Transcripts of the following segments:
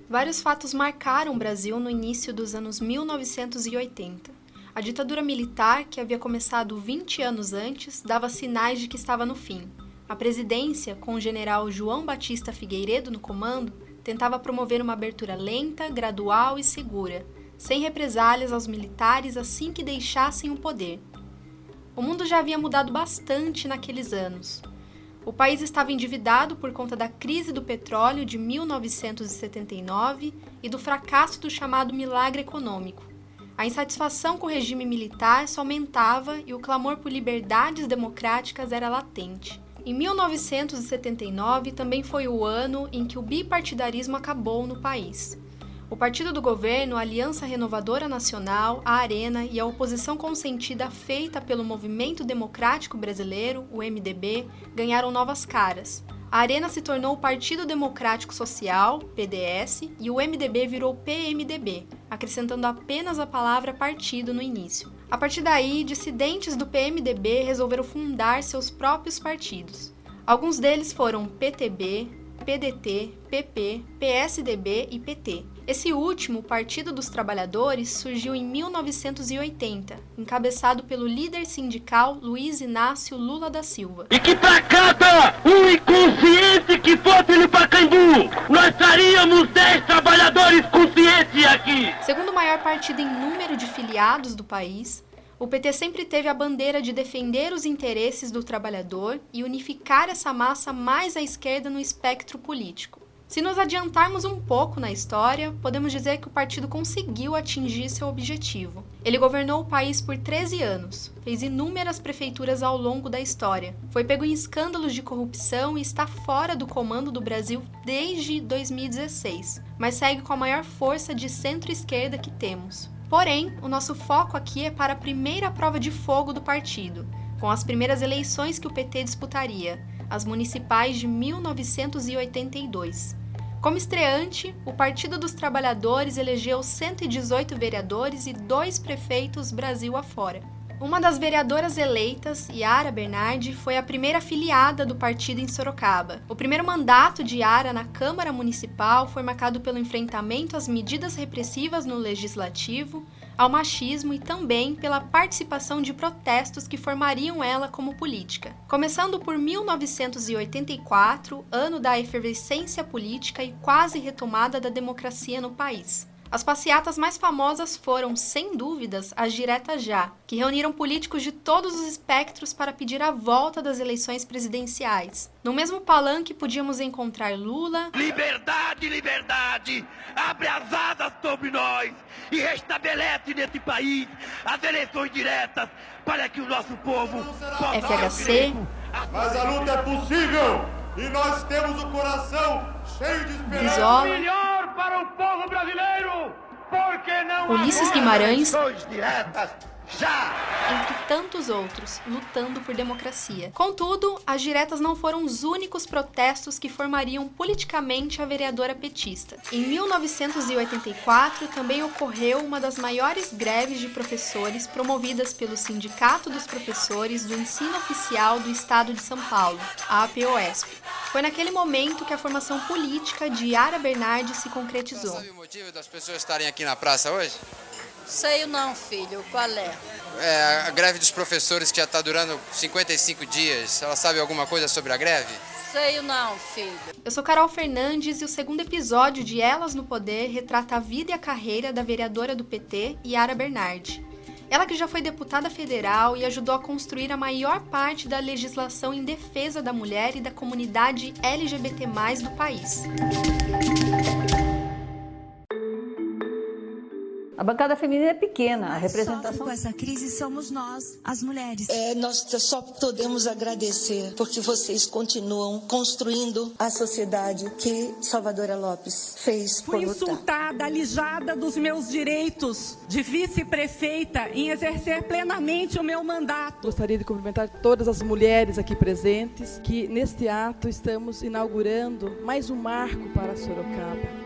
Vários fatos marcaram o Brasil no início dos anos 1980. A ditadura militar, que havia começado 20 anos antes, dava sinais de que estava no fim. A presidência, com o general João Batista Figueiredo no comando, tentava promover uma abertura lenta, gradual e segura, sem represálias aos militares assim que deixassem o poder. O mundo já havia mudado bastante naqueles anos. O país estava endividado por conta da crise do petróleo de 1979 e do fracasso do chamado milagre econômico. A insatisfação com o regime militar só aumentava e o clamor por liberdades democráticas era latente. Em 1979 também foi o ano em que o bipartidarismo acabou no país. O partido do governo, a Aliança Renovadora Nacional, a Arena e a oposição consentida feita pelo Movimento Democrático Brasileiro, o MDB, ganharam novas caras. A Arena se tornou o Partido Democrático Social, PDS, e o MDB virou PMDB, acrescentando apenas a palavra partido no início. A partir daí, dissidentes do PMDB resolveram fundar seus próprios partidos. Alguns deles foram PTB, PDT, PP, PSDB e PT. Esse último, Partido dos Trabalhadores, surgiu em 1980, encabeçado pelo líder sindical Luiz Inácio Lula da Silva. E que pra cada um inconsciente que fosse no Pacaembu, nós traríamos 10 trabalhadores conscientes aqui. Segundo o maior partido em número de filiados do país, o PT sempre teve a bandeira de defender os interesses do trabalhador e unificar essa massa mais à esquerda no espectro político. Se nos adiantarmos um pouco na história, podemos dizer que o partido conseguiu atingir seu objetivo. Ele governou o país por 13 anos, fez inúmeras prefeituras ao longo da história, foi pego em escândalos de corrupção e está fora do comando do Brasil desde 2016, mas segue com a maior força de centro-esquerda que temos. Porém, o nosso foco aqui é para a primeira prova de fogo do partido, com as primeiras eleições que o PT disputaria, as municipais de 1982. Como estreante, o Partido dos Trabalhadores elegeu 118 vereadores e 2 prefeitos Brasil afora. Uma das vereadoras eleitas, Yara Bernardi, foi a primeira afiliada do partido em Sorocaba. O primeiro mandato de Yara na Câmara Municipal foi marcado pelo enfrentamento às medidas repressivas no Legislativo, ao machismo e também pela participação de protestos que formariam ela como política. Começando por 1984, ano da efervescência política e quase retomada da democracia no país. As passeatas mais famosas foram, sem dúvidas, as Diretas Já, que reuniram políticos de todos os espectros para pedir a volta das eleições presidenciais. No mesmo palanque podíamos encontrar Lula... Liberdade, liberdade! Abre as asas sobre nós e restabelece nesse país as eleições diretas para que o nosso povo... FHC... Mas a luta é possível e nós temos o coração cheio de esperança. Brizola... Melhor para o povo brasileiro, porque não Ulisses Guimarães... eleições diretas já! Entre tantos outros, lutando por democracia. Contudo, as diretas não foram os únicos protestos que formariam politicamente a vereadora petista. Em 1984, também ocorreu uma das maiores greves de professores promovidas pelo Sindicato dos Professores do Ensino Oficial do Estado de São Paulo, a APOESP. Foi naquele momento que a formação política de Yara Bernardi se concretizou. Sabe o motivo das pessoas estarem aqui na praça hoje? Sei não, filho. Qual é? É a greve dos professores que já está durando 55 dias. Ela sabe alguma coisa sobre a greve? Sei não, filho. Eu sou Carol Fernandes e o segundo episódio de Elas no Poder retrata a vida e a carreira da vereadora do PT, Yara Bernardi. Ela que já foi deputada federal e ajudou a construir a maior parte da legislação em defesa da mulher e da comunidade LGBT+ do país. A bancada feminina é pequena, a representação... Com essa crise somos nós, as mulheres. Nós só podemos agradecer porque vocês continuam construindo a sociedade que Salvadora Lopes fez por lutar. Fui insultada, alijada dos meus direitos de vice-prefeita em exercer plenamente o meu mandato. Gostaria de cumprimentar todas as mulheres aqui presentes, que neste ato estamos inaugurando mais um marco para Sorocaba.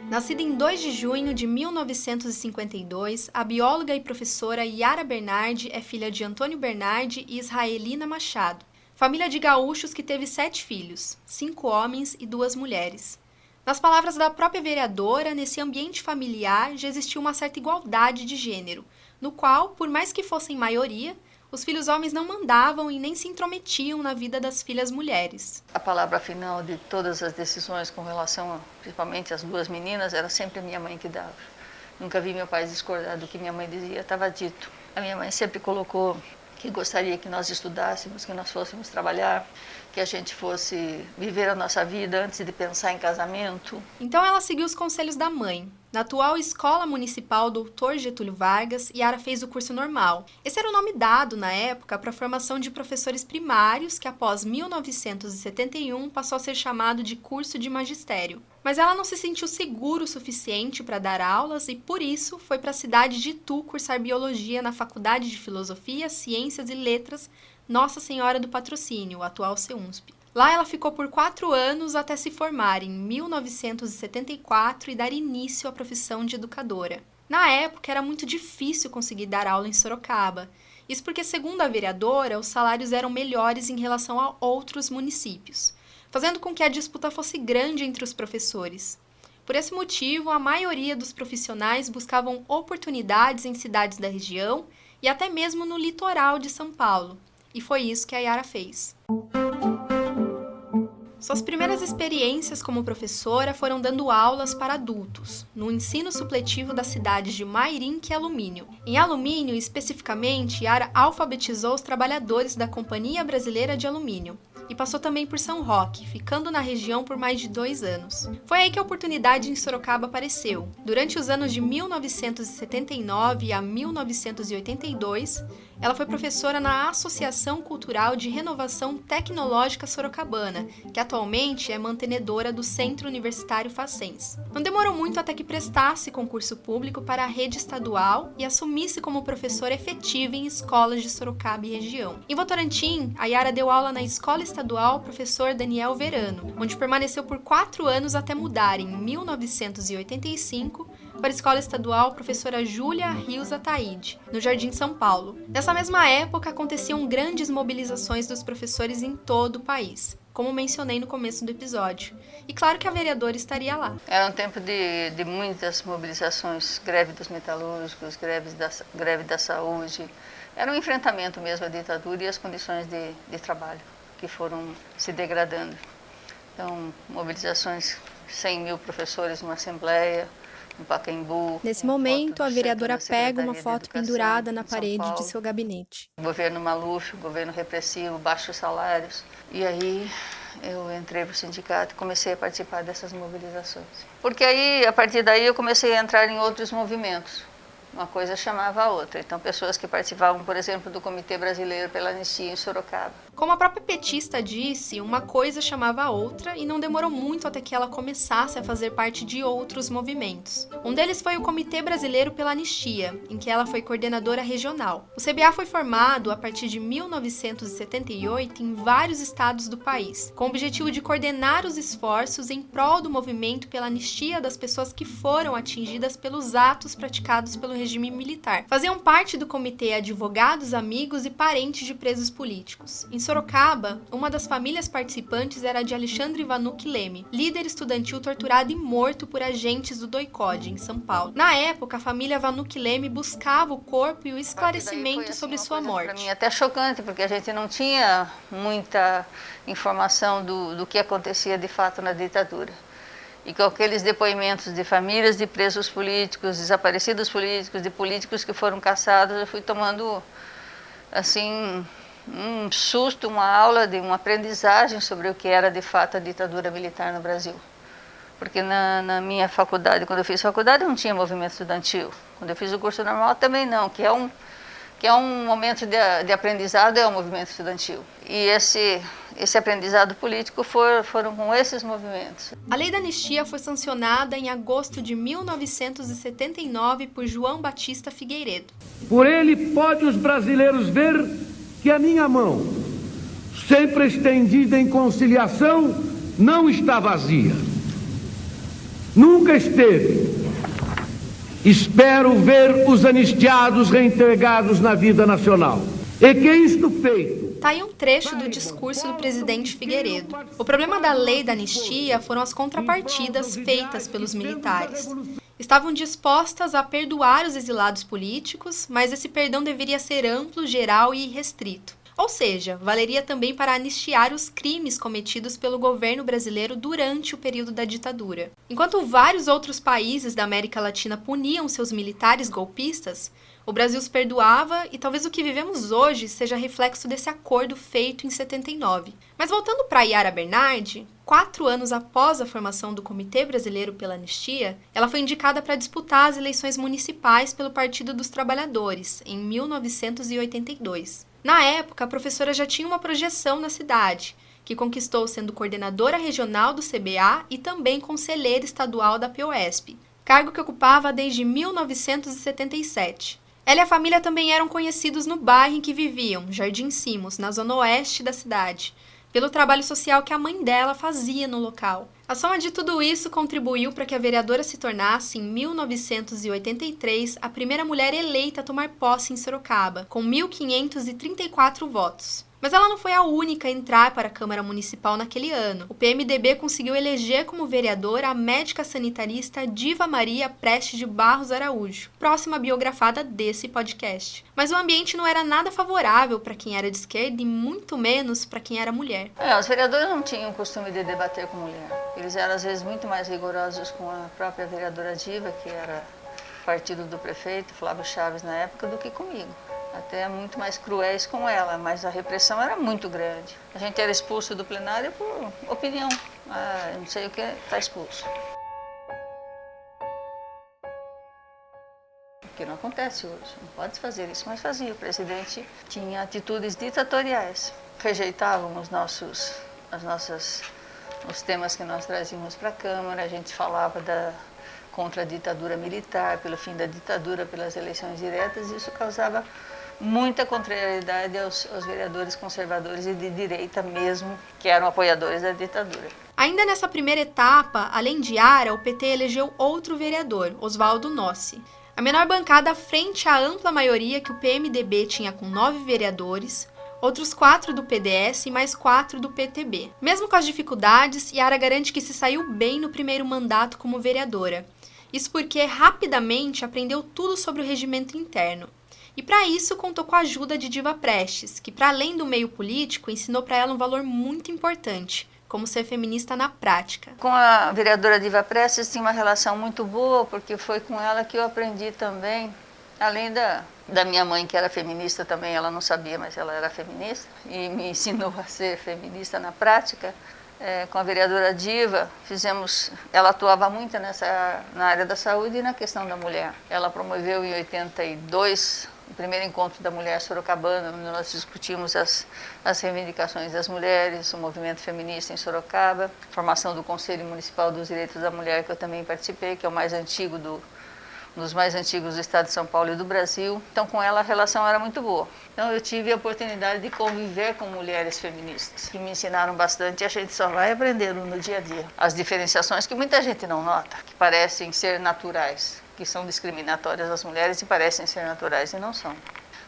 Nascida em 2 de junho de 1952, a bióloga e professora Yara Bernardi é filha de Antônio Bernardi e Israelina Machado, família de gaúchos que teve 7 filhos, 5 homens e 2 mulheres. Nas palavras da própria vereadora, nesse ambiente familiar já existia uma certa igualdade de gênero, no qual, por mais que fossem maioria, os filhos homens não mandavam e nem se intrometiam na vida das filhas mulheres. A palavra final de todas as decisões com relação, principalmente às duas meninas, era sempre a minha mãe que dava. Nunca vi meu pai discordar do que minha mãe dizia, estava dito. A minha mãe sempre colocou que gostaria que nós estudássemos, que nós fôssemos trabalhar, que a gente fosse viver a nossa vida antes de pensar em casamento. Então ela seguiu os conselhos da mãe. Na atual Escola Municipal Dr. Getúlio Vargas, Yara fez o curso normal. Esse era o nome dado, na época, para a formação de professores primários, que após 1971 passou a ser chamado de curso de magistério. Mas ela não se sentiu segura o suficiente para dar aulas e, por isso, foi para a cidade de Itu cursar Biologia na Faculdade de Filosofia, Ciências e Letras Nossa Senhora do Patrocínio, o atual CEUNSP. Lá ela ficou por 4 anos até se formar em 1974 e dar início à profissão de educadora. Na época era muito difícil conseguir dar aula em Sorocaba. Isso porque, segundo a vereadora, os salários eram melhores em relação a outros municípios, fazendo com que a disputa fosse grande entre os professores. Por esse motivo, a maioria dos profissionais buscavam oportunidades em cidades da região e até mesmo no litoral de São Paulo. E foi isso que a Yara fez. Suas primeiras experiências como professora foram dando aulas para adultos, no ensino supletivo das cidades de Mairinque e Alumínio. Em Alumínio, especificamente, Yara alfabetizou os trabalhadores da Companhia Brasileira de Alumínio e passou também por São Roque, ficando na região por mais de 2 anos. Foi aí que a oportunidade em Sorocaba apareceu. Durante os anos de 1979 a 1982, ela foi professora na Associação Cultural de Renovação Tecnológica Sorocabana, que atualmente é mantenedora do Centro Universitário Facens. Não demorou muito até que prestasse concurso público para a rede estadual e assumisse como professora efetiva em escolas de Sorocaba e região. Em Votorantim, a Yara deu aula na Escola Estadual Professor Daniel Verano, onde permaneceu por 4 anos até mudar em 1985 para a Escola Estadual Professora Júlia Rios Ataíde, no Jardim São Paulo. Nessa mesma época, aconteciam grandes mobilizações dos professores em todo o país, como mencionei no começo do episódio. E claro que a vereadora estaria lá. Era um tempo de muitas mobilizações, greve dos metalúrgicos, greve da saúde. Era um enfrentamento mesmo à ditadura e às condições de trabalho que foram se degradando. Então, mobilizações, 100 mil professores numa assembleia, no Pacaembu. Nesse momento, a vereadora pega uma foto pendurada na parede de seu gabinete. Governo Maluf, governo repressivo, baixos salários. E aí eu entrei para o sindicato e comecei a participar dessas mobilizações. Porque aí, a partir daí, eu comecei a entrar em outros movimentos. Uma coisa chamava a outra. Então, pessoas que participavam, por exemplo, do Comitê Brasileiro pela Anistia em Sorocaba. Como a própria petista disse, uma coisa chamava a outra e não demorou muito até que ela começasse a fazer parte de outros movimentos. Um deles foi o Comitê Brasileiro pela Anistia, em que ela foi coordenadora regional. O CBA foi formado a partir de 1978 em vários estados do país, com o objetivo de coordenar os esforços em prol do movimento pela anistia das pessoas que foram atingidas pelos atos praticados pelo regime militar. Faziam parte do comitê advogados, amigos e parentes de presos políticos. Em Sorocaba, uma das famílias participantes era a de Alexandre Vanucchi Leme, líder estudantil torturado e morto por agentes do DOI-CODE, em São Paulo. Na época, a família Vanucchi Leme buscava o corpo e o esclarecimento sobre sua morte. Para mim até chocante, porque a gente não tinha muita informação do que acontecia de fato na ditadura. E com aqueles depoimentos de famílias de presos políticos, desaparecidos políticos, de políticos que foram caçados, eu fui tomando, assim, um susto, uma aula, uma aprendizagem sobre o que era de fato a ditadura militar no Brasil. Porque na minha faculdade, quando eu fiz faculdade, não tinha movimento estudantil. Quando eu fiz o curso normal, também não, que é um momento de aprendizado, é o movimento estudantil. E esse aprendizado político foram com esses movimentos. A Lei da Anistia foi sancionada em agosto de 1979 por João Batista Figueiredo. Por ele pode os brasileiros ver que a minha mão, sempre estendida em conciliação, não está vazia. Nunca esteve. Espero ver os anistiados reintegrados na vida nacional. E que isto feito, Tá aí um trecho do discurso do presidente Figueiredo. O problema da lei da anistia foram as contrapartidas feitas pelos militares. Estavam dispostas a perdoar os exilados políticos, mas esse perdão deveria ser amplo, geral e irrestrito. Ou seja, valeria também para anistiar os crimes cometidos pelo governo brasileiro durante o período da ditadura. Enquanto vários outros países da América Latina puniam seus militares golpistas, o Brasil os perdoava e talvez o que vivemos hoje seja reflexo desse acordo feito em 79. Mas voltando para Yara Bernardi, 4 anos após a formação do Comitê Brasileiro pela Anistia, ela foi indicada para disputar as eleições municipais pelo Partido dos Trabalhadores, em 1982. Na época, a professora já tinha uma projeção na cidade, que conquistou sendo coordenadora regional do CBA e também conselheira estadual da POSP, cargo que ocupava desde 1977. Ela e a família também eram conhecidos no bairro em que viviam, Jardim Simos, na zona oeste da cidade, pelo trabalho social que a mãe dela fazia no local. A soma de tudo isso contribuiu para que a vereadora se tornasse, em 1983, a primeira mulher eleita a tomar posse em Sorocaba, com 1.534 votos. Mas ela não foi a única a entrar para a Câmara Municipal naquele ano. O PMDB conseguiu eleger como vereadora a médica sanitarista Diva Maria Prestes de Barros Araújo, próxima biografada desse podcast. Mas o ambiente não era nada favorável para quem era de esquerda e muito menos para quem era mulher. Os vereadores não tinham o costume de debater com mulher. Eles eram, às vezes, muito mais rigorosos com a própria vereadora Diva, que era partido do prefeito, Flávio Chaves, na época, do que comigo. Até muito mais cruéis com ela, mas a repressão era muito grande. A gente era expulso do plenário por opinião. Não sei o que, está expulso. O que não acontece hoje, não pode fazer isso, mas fazia. O presidente tinha atitudes ditatoriais. Rejeitavam os temas que nós trazíamos para a Câmara, a gente falava contra a ditadura militar, pelo fim da ditadura, pelas eleições diretas, e isso causava muita contrariedade aos vereadores conservadores e de direita mesmo, que eram apoiadores da ditadura. Ainda nessa primeira etapa, além de Yara, o PT elegeu outro vereador, Oswaldo Nossi. A menor bancada frente à ampla maioria que o PMDB tinha com 9 vereadores, outros 4 do PDS e mais 4 do PTB. Mesmo com as dificuldades, Yara garante que se saiu bem no primeiro mandato como vereadora. Isso porque rapidamente aprendeu tudo sobre o regimento interno. E para isso contou com a ajuda de Diva Prestes, que para além do meio político, ensinou para ela um valor muito importante, como ser feminista na prática. Com a vereadora Diva Prestes tinha uma relação muito boa, porque foi com ela que eu aprendi também, além da minha mãe, que era feminista também, ela não sabia, mas ela era feminista, e me ensinou a ser feminista na prática. Com a vereadora Diva, ela atuava muito na área da saúde e na questão da mulher. Ela promoveu em 82 o primeiro encontro da mulher sorocabana, onde nós discutimos as reivindicações das mulheres, o movimento feminista em Sorocaba, a formação do Conselho Municipal dos Direitos da Mulher, que eu também participei, que é o mais antigo um dos mais antigos do estado de São Paulo e do Brasil. Então, com ela, a relação era muito boa. Então, eu tive a oportunidade de conviver com mulheres feministas, que me ensinaram bastante, e a gente só vai aprendendo no dia a dia. As diferenciações que muita gente não nota, que parecem ser naturais, que são discriminatórias às mulheres e parecem ser naturais e não são.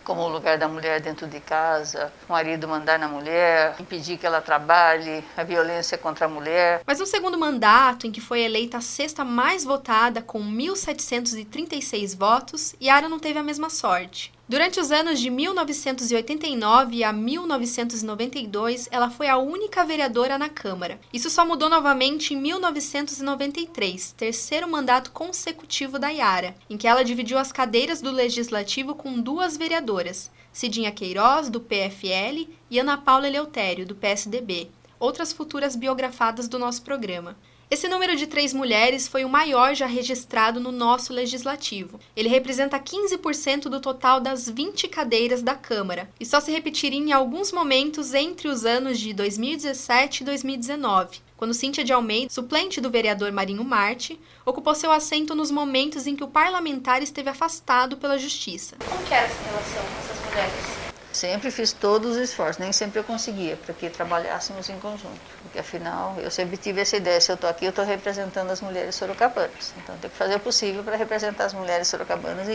Como o lugar da mulher dentro de casa, o marido mandar na mulher, impedir que ela trabalhe, a violência contra a mulher. Mas no segundo mandato, em que foi eleita a sexta mais votada com 1.736 votos, Yara não teve a mesma sorte. Durante os anos de 1989 a 1992, ela foi a única vereadora na Câmara. Isso só mudou novamente em 1993, terceiro mandato consecutivo da Yara, em que ela dividiu as cadeiras do Legislativo com 2 vereadoras, Cidinha Queiroz, do PFL, e Ana Paula Eleutério, do PSDB, outras futuras biografadas do nosso programa. Esse número de 3 mulheres foi o maior já registrado no nosso legislativo. Ele representa 15% do total das 20 cadeiras da Câmara, e só se repetiria em alguns momentos entre os anos de 2017 e 2019, quando Cíntia de Almeida, suplente do vereador Marinho Marte, ocupou seu assento nos momentos em que o parlamentar esteve afastado pela Justiça. Como que era essa relação com essas mulheres? Sempre fiz todos os esforços, nem sempre eu conseguia, para que trabalhássemos em conjunto. Porque, afinal, eu sempre tive essa ideia, se eu estou aqui, eu estou representando as mulheres sorocabanas. Então, eu tenho que fazer o possível para representar as mulheres sorocabanas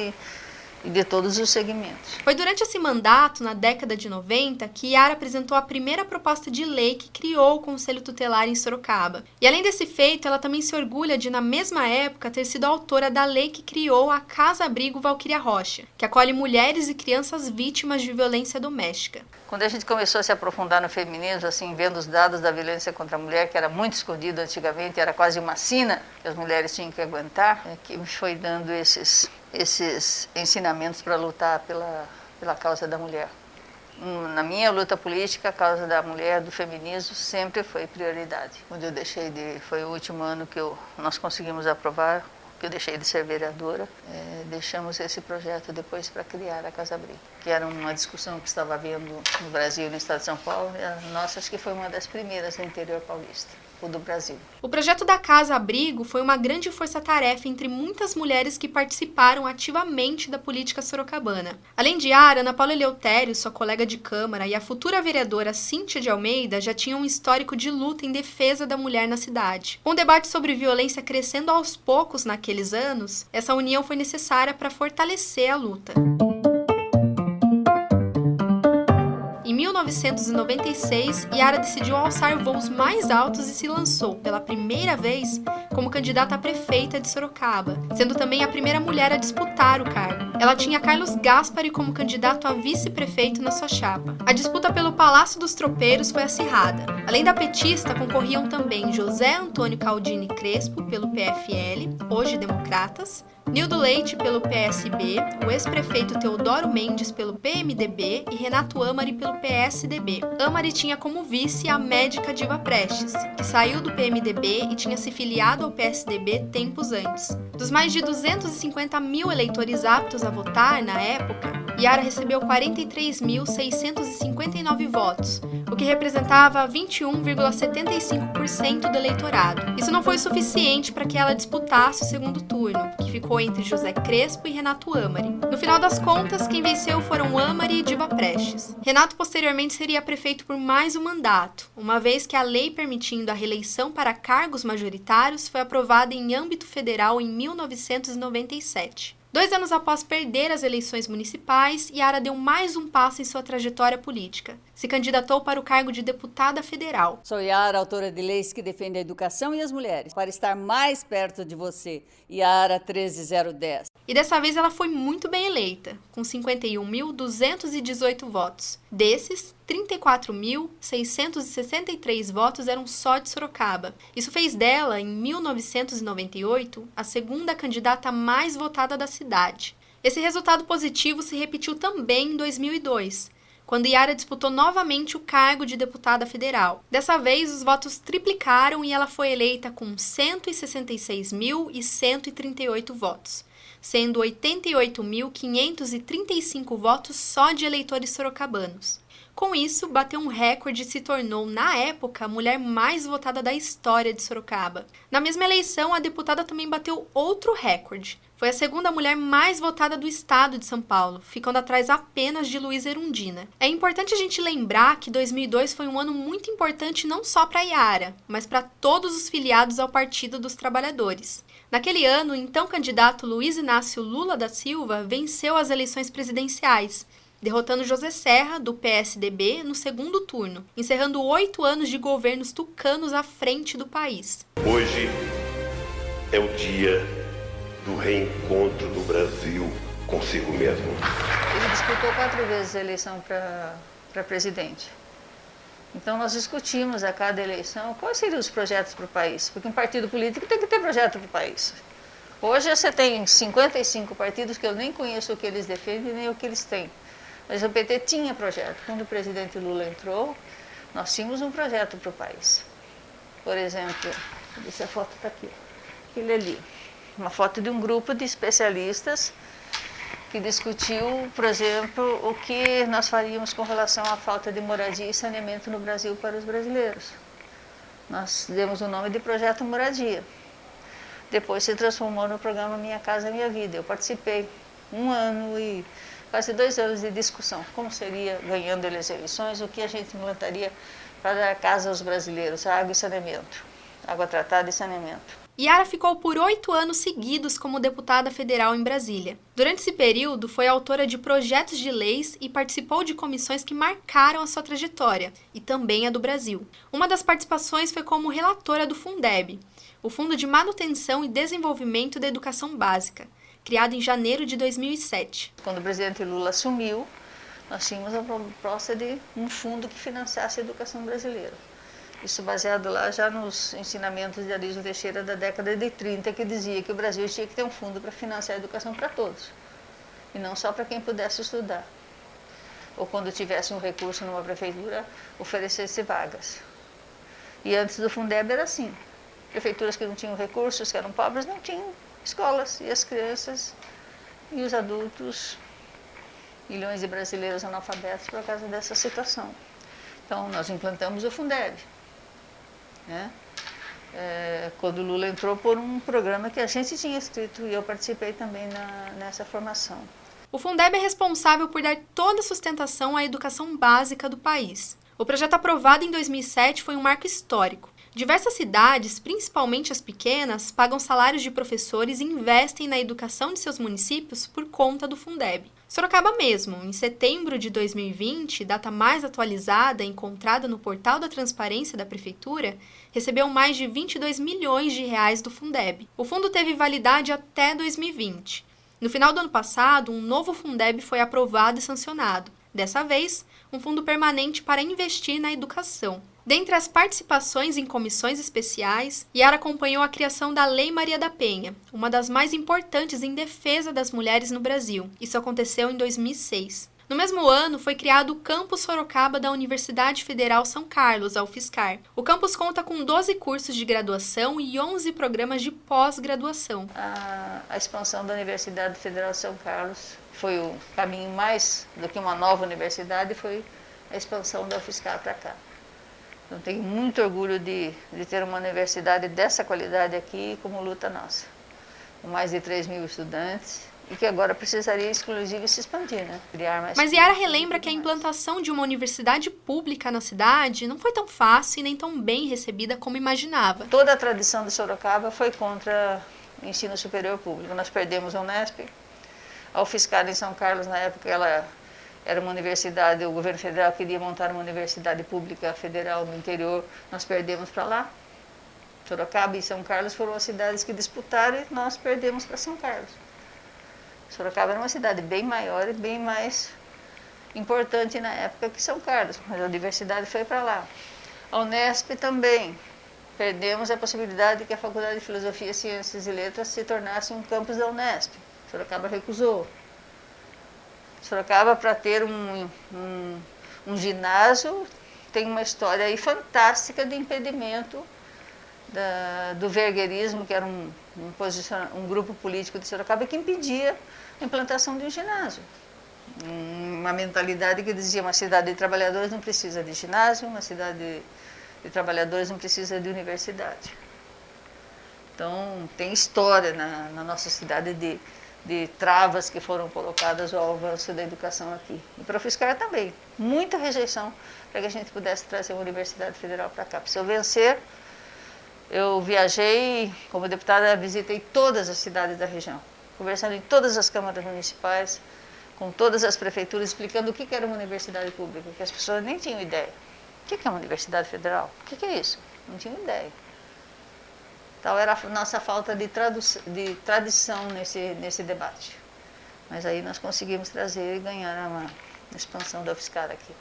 e de todos os segmentos. Foi durante esse mandato, na década de 90, que Yara apresentou a primeira proposta de lei que criou o Conselho Tutelar em Sorocaba. E além desse feito, ela também se orgulha de, na mesma época, ter sido autora da lei que criou a Casa Abrigo Valquíria Rocha, que acolhe mulheres e crianças vítimas de violência doméstica. Quando a gente começou a se aprofundar no feminismo, assim, vendo os dados da violência contra a mulher, que era muito escondido antigamente, era quase uma sina que as mulheres tinham que aguentar, que me foi dando esses ensinamentos para lutar pela causa da mulher. Na minha luta política, a causa da mulher, do feminismo, sempre foi prioridade. Quando eu foi o último ano que nós conseguimos aprovar, que eu deixei de ser vereadora, deixamos esse projeto depois para criar a Casa Abrigo, que era uma discussão que estava havendo no Brasil e no estado de São Paulo. Nossa, acho que foi uma das primeiras no interior paulista, o do Brasil. O projeto da Casa Abrigo foi uma grande força-tarefa entre muitas mulheres que participaram ativamente da política sorocabana. Além de Yara, Ana Paula Eleutério, sua colega de Câmara, e a futura vereadora Cíntia de Almeida já tinham um histórico de luta em defesa da mulher na cidade. Com o debate sobre violência crescendo aos poucos naqueles anos, essa união foi necessária para fortalecer a luta. Em 1996, Yara decidiu alçar voos mais altos e se lançou, pela primeira vez, como candidata a prefeita de Sorocaba, sendo também a primeira mulher a disputar o cargo. Ela tinha Carlos Gaspari como candidato a vice-prefeito na sua chapa. A disputa pelo Palácio dos Tropeiros foi acirrada. Além da petista, concorriam também José Antônio Caldini Crespo, pelo PFL, hoje Democratas, Nildo Leite, pelo PSB, o ex-prefeito Teodoro Mendes, pelo PMDB e Renato Amari, pelo PSDB. Amari tinha como vice a médica Diva Prestes, que saiu do PMDB e tinha se filiado ao PSDB tempos antes. Dos mais de 250 mil eleitores aptos a votar na época, Yara recebeu 43.659 votos, o que representava 21,75% do eleitorado. Isso não foi suficiente para que ela disputasse o segundo turno, que ficou entre José Crespo e Renato Amari. No final das contas, quem venceu foram Amari e Diva Prestes. Renato posteriormente seria prefeito por mais um mandato, uma vez que a lei permitindo a reeleição para cargos majoritários foi aprovada em âmbito federal em 1997. 2 anos após perder as eleições municipais, Yara deu mais um passo em sua trajetória política. Se candidatou para o cargo de deputada federal. Sou Yara, autora de leis que defendem a educação e as mulheres. Para estar mais perto de você, Yara 13010. E dessa vez ela foi muito bem eleita, com 51.218 votos. Desses, 34.663 votos eram só de Sorocaba. Isso fez dela, em 1998, a segunda candidata mais votada da cidade. Esse resultado positivo se repetiu também em 2002, quando Yara disputou novamente o cargo de deputada federal. Dessa vez, os votos triplicaram e ela foi eleita com 166.138 votos, sendo 88.535 votos só de eleitores sorocabanos. Com isso, bateu um recorde e se tornou, na época, a mulher mais votada da história de Sorocaba. Na mesma eleição, a deputada também bateu outro recorde. Foi a segunda mulher mais votada do estado de São Paulo, ficando atrás apenas de Luísa Erundina. É importante a gente lembrar que 2002 foi um ano muito importante não só para Yara, mas para todos os filiados ao Partido dos Trabalhadores. Naquele ano, o então candidato Luiz Inácio Lula da Silva venceu as eleições presidenciais, derrotando José Serra, do PSDB, no segundo turno, encerrando 8 anos de governos tucanos à frente do país. Hoje é o dia do reencontro do Brasil consigo mesmo. Ele disputou 4 vezes a eleição para presidente. Então nós discutimos a cada eleição quais seriam os projetos para o país, porque um partido político tem que ter projeto para o país. Hoje você tem 55 partidos que eu nem conheço o que eles defendem nem o que eles têm. Mas o PT tinha projeto. Quando o presidente Lula entrou, nós tínhamos um projeto para o país. Por exemplo, essa foto está aqui, aquele ali. Uma foto de um grupo de especialistas que discutiu, por exemplo, o que nós faríamos com relação à falta de moradia e saneamento no Brasil para os brasileiros. Nós demos o nome de Projeto Moradia. Depois se transformou no programa Minha Casa Minha Vida. Eu participei 1 ano e quase 2 anos de discussão. Como seria, ganhando as eleições, o que a gente implantaria para dar casa aos brasileiros, água e saneamento, água tratada e saneamento. Yara ficou por 8 anos seguidos como deputada federal em Brasília. Durante esse período, foi autora de projetos de leis e participou de comissões que marcaram a sua trajetória, e também a do Brasil. Uma das participações foi como relatora do Fundeb, o Fundo de Manutenção e Desenvolvimento da Educação Básica, criado em janeiro de 2007. Quando o presidente Lula assumiu, nós tínhamos a proposta de um fundo que financiasse a educação brasileira. Isso baseado lá já nos ensinamentos de Arísio Teixeira da década de 30, que dizia que o Brasil tinha que ter um fundo para financiar a educação para todos, e não só para quem pudesse estudar. Ou quando tivesse um recurso numa prefeitura, oferecesse vagas. E antes do Fundeb era assim. Prefeituras que não tinham recursos, que eram pobres, não tinham escolas. E as crianças e os adultos, milhões de brasileiros analfabetos por causa dessa situação. Então, nós implantamos o Fundeb. Né? Quando o Lula entrou por um programa que a gente tinha escrito e eu participei também nessa formação. O Fundeb é responsável por dar toda a sustentação à educação básica do país. O projeto aprovado em 2007 foi um marco histórico. Diversas cidades, principalmente as pequenas, pagam salários de professores e investem na educação de seus municípios por conta do Fundeb. Sorocaba mesmo, em setembro de 2020, data mais atualizada encontrada no portal da transparência da prefeitura, recebeu mais de 22 milhões de reais do Fundeb. O fundo teve validade até 2020. No final do ano passado, um novo Fundeb foi aprovado e sancionado. Dessa vez, um fundo permanente para investir na educação. Dentre as participações em comissões especiais, Yara acompanhou a criação da Lei Maria da Penha, uma das mais importantes em defesa das mulheres no Brasil. Isso aconteceu em 2006. No mesmo ano, foi criado o Campus Sorocaba da Universidade Federal São Carlos, a UFSCar. O campus conta com 12 cursos de graduação e 11 programas de pós-graduação. A expansão da Universidade Federal São Carlos foi o caminho mais do que uma nova universidade, foi a expansão da UFSCar para cá. Então, tenho muito orgulho de ter uma universidade dessa qualidade aqui, como luta nossa. Com mais de 3 mil estudantes e que agora precisaria, inclusive, se expandir, né? Criar mais. Mas Yara relembra que a implantação de uma universidade pública na cidade não foi tão fácil e nem tão bem recebida como imaginava. Toda a tradição de Sorocaba foi contra o ensino superior público. Nós perdemos a Unesp. A UFSCar em São Carlos, na época, ela era uma universidade, o governo federal queria montar uma universidade pública federal no interior, nós perdemos para lá. Sorocaba e São Carlos foram as cidades que disputaram e nós perdemos para São Carlos. Sorocaba era uma cidade bem maior e bem mais importante na época que São Carlos, mas a universidade foi para lá. A Unesp também, perdemos a possibilidade de que a Faculdade de Filosofia, Ciências e Letras se tornasse um campus da Unesp. Sorocaba recusou. Sorocaba, para ter um ginásio, tem uma história aí fantástica de impedimento do verguerismo, que era um grupo político de Sorocaba que impedia a implantação de um ginásio. Uma mentalidade que dizia: uma cidade de trabalhadores não precisa de ginásio, uma cidade de trabalhadores não precisa de universidade. Então, tem história na nossa cidade de travas que foram colocadas ao avanço da educação aqui. E para a UFSCar também, muita rejeição para que a gente pudesse trazer uma universidade federal para cá. Se eu vencer, eu viajei como deputada, visitei todas as cidades da região, conversando em todas as câmaras municipais, com todas as prefeituras, explicando o que era uma universidade pública, que as pessoas nem tinham ideia. O que é uma universidade federal? O que é isso? Não tinham ideia. Tal era a nossa falta de tradição nesse debate. Mas aí nós conseguimos trazer e ganhar uma expansão da UFSCar aqui.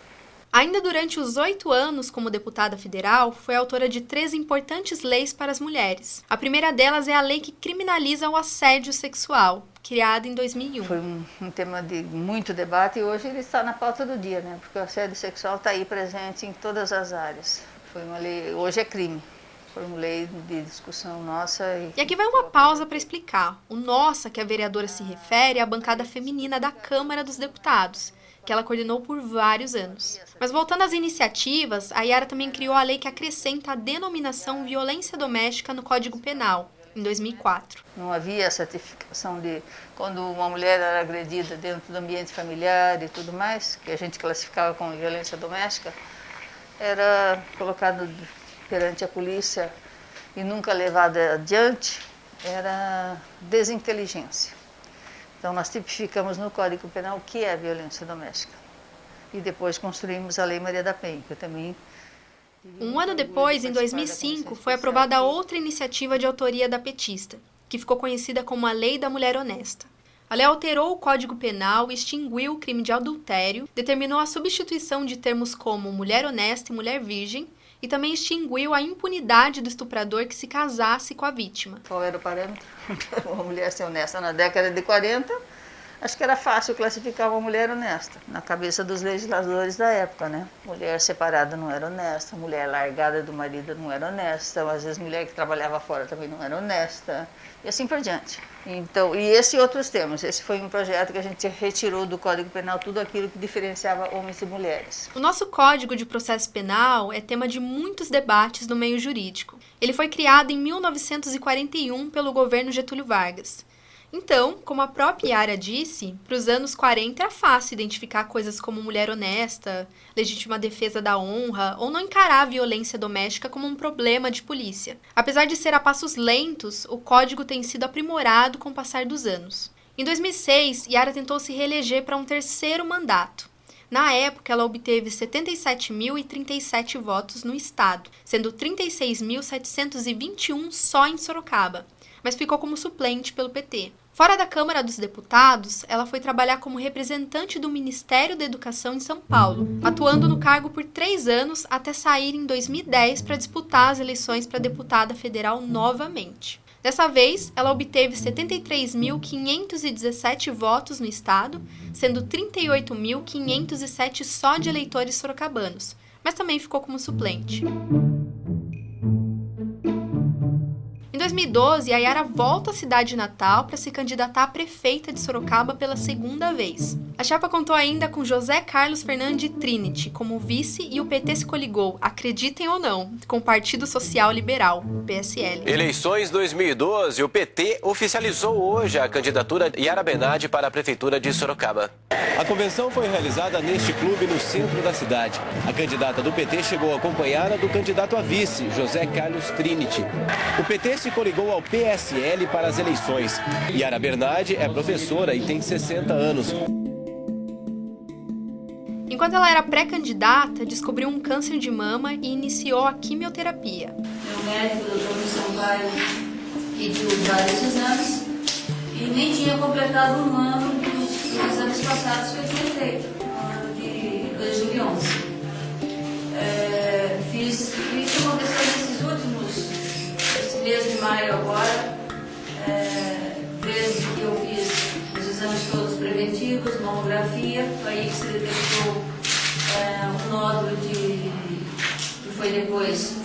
Ainda durante os 8 anos como deputada federal, foi autora de 3 importantes leis para as mulheres. A primeira delas é a lei que criminaliza o assédio sexual, criada em 2001. Foi um tema de muito debate e hoje ele está na pauta do dia, né? Porque o assédio sexual está aí presente em todas as áreas. Foi uma lei, hoje é crime. Foi uma lei de discussão nossa. E aqui vai uma pausa para explicar. O nossa, que a vereadora se refere, é a bancada feminina da Câmara dos Deputados, que ela coordenou por vários anos. Mas voltando às iniciativas, a Yara também criou a lei que acrescenta a denominação violência doméstica no Código Penal, em 2004. Não havia essa tipificação de quando uma mulher era agredida dentro do ambiente familiar e tudo mais, que a gente classificava como violência doméstica, era colocado perante a polícia e nunca levado adiante era desinteligência. Então nós tipificamos no Código Penal o que é violência doméstica. E depois construímos a Lei Maria da Penha, que eu também... Um ano depois, em 2005, foi aprovada outra iniciativa de autoria da petista, que ficou conhecida como a Lei da Mulher Honesta. A lei alterou o Código Penal, extinguiu o crime de adultério, determinou a substituição de termos como mulher honesta e mulher virgem, e também extinguiu a impunidade do estuprador que se casasse com a vítima. Qual era o parâmetro? Uma mulher ser honesta na década de 40, acho que era fácil classificar uma mulher honesta, na cabeça dos legisladores da época, né? Mulher separada não era honesta, mulher largada do marido não era honesta, às vezes mulher que trabalhava fora também não era honesta, e assim por diante. Então, e esse e outros termos, esse foi um projeto que a gente retirou do Código Penal tudo aquilo que diferenciava homens e mulheres. O nosso Código de Processo Penal é tema de muitos debates no meio jurídico. Ele foi criado em 1941 pelo governo Getúlio Vargas. Então, como a própria Yara disse, para os anos 40 era fácil identificar coisas como mulher honesta, legítima defesa da honra, ou não encarar a violência doméstica como um problema de polícia. Apesar de ser a passos lentos, o código tem sido aprimorado com o passar dos anos. Em 2006, Yara tentou se reeleger para um terceiro mandato. Na época, ela obteve 77.037 votos no estado, sendo 36.721 só em Sorocaba, mas ficou como suplente pelo PT. Fora da Câmara dos Deputados, ela foi trabalhar como representante do Ministério da Educação em São Paulo, atuando no cargo por 3 anos até sair em 2010 para disputar as eleições para deputada federal novamente. Dessa vez, ela obteve 73.517 votos no estado, sendo 38.507 só de eleitores sorocabanos, mas também ficou como suplente. Em 2012, a Yara volta à cidade natal para se candidatar a prefeita de Sorocaba pela segunda vez. A chapa contou ainda com José Carlos Fernandes Trinity como vice e o PT se coligou, acreditem ou não, com o Partido Social Liberal, o PSL. Eleições 2012, o PT oficializou hoje a candidatura Yara Bernardi para a prefeitura de Sorocaba. A convenção foi realizada neste clube no centro da cidade. A candidata do PT chegou acompanhada do candidato a vice, José Carlos Trinity. O PT se coligou ao PSL para as eleições. Yara Bernardi é professora e tem 60 anos. Enquanto ela era pré-candidata, descobriu um câncer de mama e iniciou a quimioterapia. Meu médico, doutor Sampaio, pediu vários exames e nem tinha completado um ano dos exames passados que eu tinha feito, no ano de 2011. Isso aconteceu nesses últimos, esse mês de maio agora, desde que eu fiz os exames todos preventivos, mamografia, foi aí que se detectou um nódulo que foi depois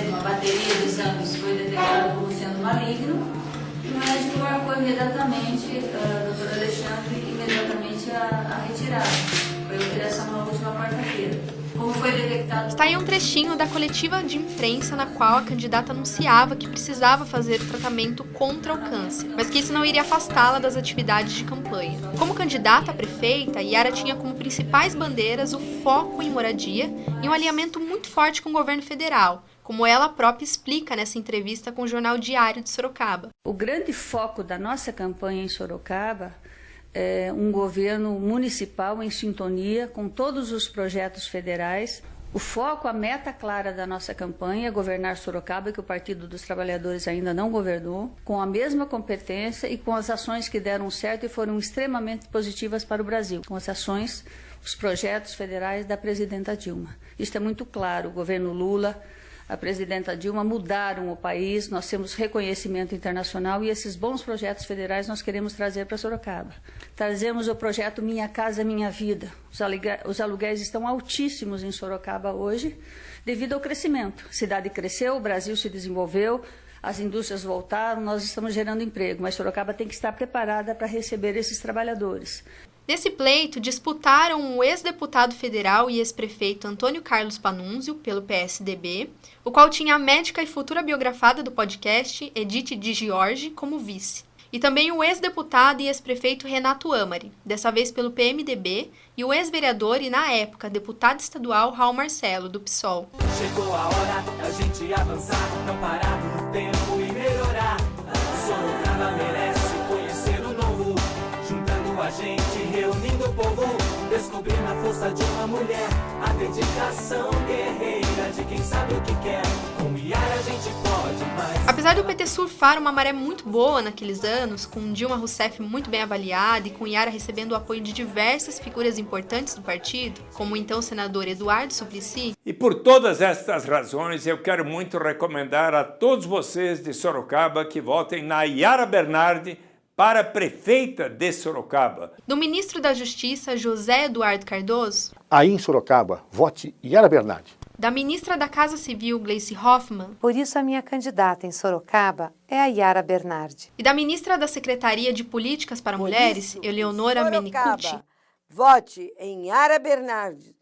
uma bateria de exames foi detectado como sendo maligno. E o médico marcou imediatamente, doutor Alexandre, imediatamente a retirada. Foi a operação na última quarta-feira. Como foi detectado... Está aí um trechinho da coletiva de imprensa na qual a candidata anunciava que precisava fazer o tratamento contra o câncer, mas que isso não iria afastá-la das atividades de campanha. Como candidata a prefeita, Yara tinha como principais bandeiras o foco em moradia e um alinhamento muito forte com o governo federal, como ela própria explica nessa entrevista com o Jornal Diário de Sorocaba. O grande foco da nossa campanha em Sorocaba é um governo municipal em sintonia com todos os projetos federais. O foco, a meta clara da nossa campanha é governar Sorocaba, que o Partido dos Trabalhadores ainda não governou, com a mesma competência e com as ações que deram certo e foram extremamente positivas para o Brasil, com as ações, os projetos federais da presidenta Dilma. Isso é muito claro, o governo Lula, a presidenta Dilma mudaram o país, nós temos reconhecimento internacional e esses bons projetos federais nós queremos trazer para Sorocaba. Trazemos o projeto Minha Casa Minha Vida. Os aluguéis estão altíssimos em Sorocaba hoje, devido ao crescimento. A cidade cresceu, o Brasil se desenvolveu, as indústrias voltaram, nós estamos gerando emprego, mas Sorocaba tem que estar preparada para receber esses trabalhadores. Nesse pleito, disputaram o ex-deputado federal e ex-prefeito Antônio Carlos Panunzio, pelo PSDB, o qual tinha a médica e futura biografada do podcast, Edith Di Giorgi, como vice. e também o ex-deputado e ex-prefeito Renato Amari, dessa vez pelo PMDB, e o ex-vereador e, na época, deputado estadual Raul Marcelo, do PSOL. Chegou a hora da gente avançar, não parar no tempo e melhorar. Sorocaba merece conhecer o novo, juntando a gente, reunindo o povo, descobrindo a força de uma mulher, a dedicação guerreira de quem sabe o que quer. Com Yara a gente pode mais. Apesar do PT surfar uma maré muito boa naqueles anos, com Dilma Rousseff muito bem avaliada e com Yara recebendo o apoio de diversas figuras importantes do partido, como o então senador Eduardo Suplicy. E por todas estas razões, eu quero muito recomendar a todos vocês de Sorocaba que votem na Yara Bernardi para prefeita de Sorocaba. Do ministro da Justiça, José Eduardo Cardoso. Aí em Sorocaba, vote Yara Bernardi. Da ministra da Casa Civil, Gleice Hoffmann. Por isso a minha candidata em Sorocaba é a Yara Bernardi. E da ministra da Secretaria de Políticas para Mulheres, Eleonora Menicucci. Vote em Yara Bernardi.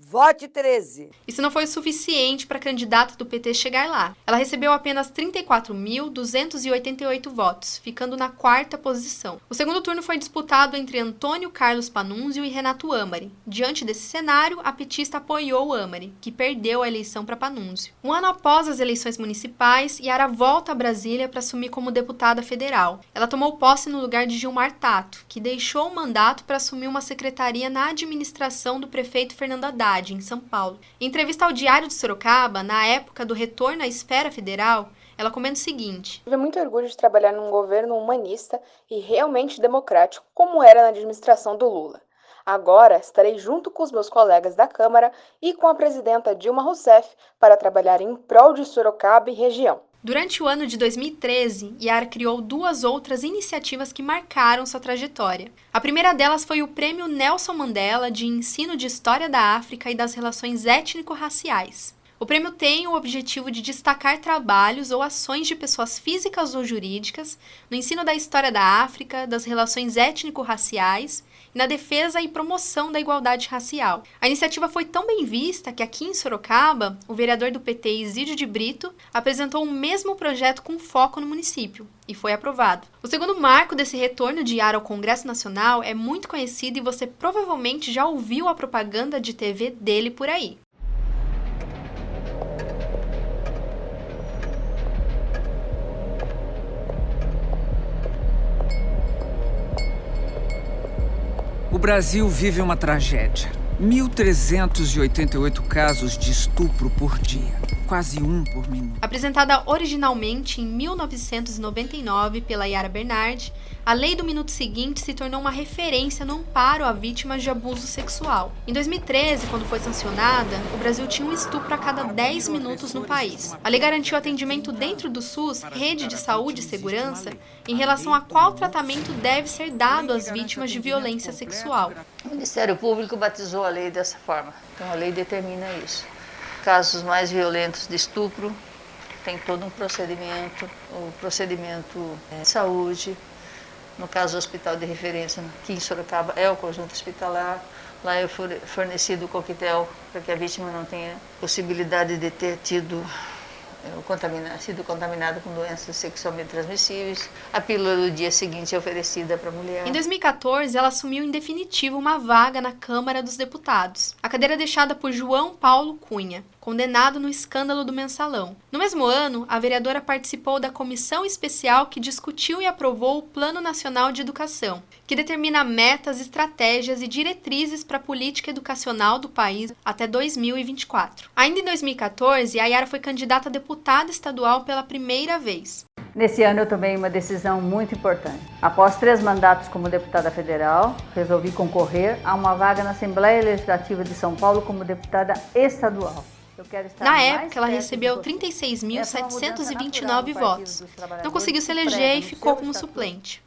Vote 13. Isso não foi o suficiente para a candidata do PT chegar lá. Ela recebeu apenas 34.288 votos, ficando na 4ª posição. O segundo turno foi disputado entre Antônio Carlos Panunzio e Renato Amari. Diante desse cenário, a petista apoiou Amari, que perdeu a eleição para Panunzio. Um ano após as eleições municipais, Yara volta a Brasília para assumir como deputada federal. Ela tomou posse no lugar de Gilmar Tato, que deixou o mandato para assumir uma secretaria na administração do prefeito Fernando Haddad, em São Paulo. Em entrevista ao Diário de Sorocaba, na época do retorno à esfera federal, ela comenta o seguinte: tive muito orgulho de trabalhar num governo humanista e realmente democrático, como era na administração do Lula. Agora estarei junto com os meus colegas da Câmara e com a presidenta Dilma Rousseff para trabalhar em prol de Sorocaba e região. Durante o ano de 2013, Yara criou 2 outras iniciativas que marcaram sua trajetória. A primeira delas foi o Prêmio Nelson Mandela de Ensino de História da África e das Relações Étnico-Raciais. O prêmio tem o objetivo de destacar trabalhos ou ações de pessoas físicas ou jurídicas no ensino da história da África, das relações étnico-raciais e na defesa e promoção da igualdade racial. A iniciativa foi tão bem vista que aqui em Sorocaba, o vereador do PT, Isídio de Brito, apresentou o mesmo projeto com foco no município e foi aprovado. O segundo marco desse retorno de Yara ao Congresso Nacional é muito conhecido e você provavelmente já ouviu a propaganda de TV dele por aí. O Brasil vive uma tragédia. 1.388 casos de estupro por dia. Quase um por minuto. Apresentada originalmente em 1999 pela Yara Bernardi, a Lei do Minuto Seguinte se tornou uma referência no amparo a vítimas de abuso sexual. Em 2013, quando foi sancionada, o Brasil tinha um estupro a cada 10 minutos no país. A lei garantiu atendimento dentro do SUS, Rede de Saúde e Segurança, em relação a qual tratamento deve ser dado às vítimas de violência sexual. O Ministério Público batizou a lei dessa forma, então a lei determina isso. Casos mais violentos de estupro, tem todo um procedimento, o procedimento de saúde. No caso do hospital de referência, aqui em Sorocaba, é o conjunto hospitalar. Lá é fornecido o coquetel para que a vítima não tenha possibilidade de ter sido contaminada com doenças sexualmente transmissíveis. A pílula do dia seguinte é oferecida para a mulher. Em 2014, ela assumiu em definitivo uma vaga na Câmara dos Deputados. A cadeira deixada por João Paulo Cunha, condenado no escândalo do Mensalão. No mesmo ano, a vereadora participou da comissão especial que discutiu e aprovou o Plano Nacional de Educação, que determina metas, estratégias e diretrizes para a política educacional do país até 2024. Ainda em 2014, a Yara foi candidata a deputada estadual pela primeira vez. Nesse ano eu tomei uma decisão muito importante. Após 3 mandatos como deputada federal, resolvi concorrer a uma vaga na Assembleia Legislativa de São Paulo como deputada estadual. Na época, ela recebeu 36.729 votos. Não conseguiu se eleger e ficou como suplente.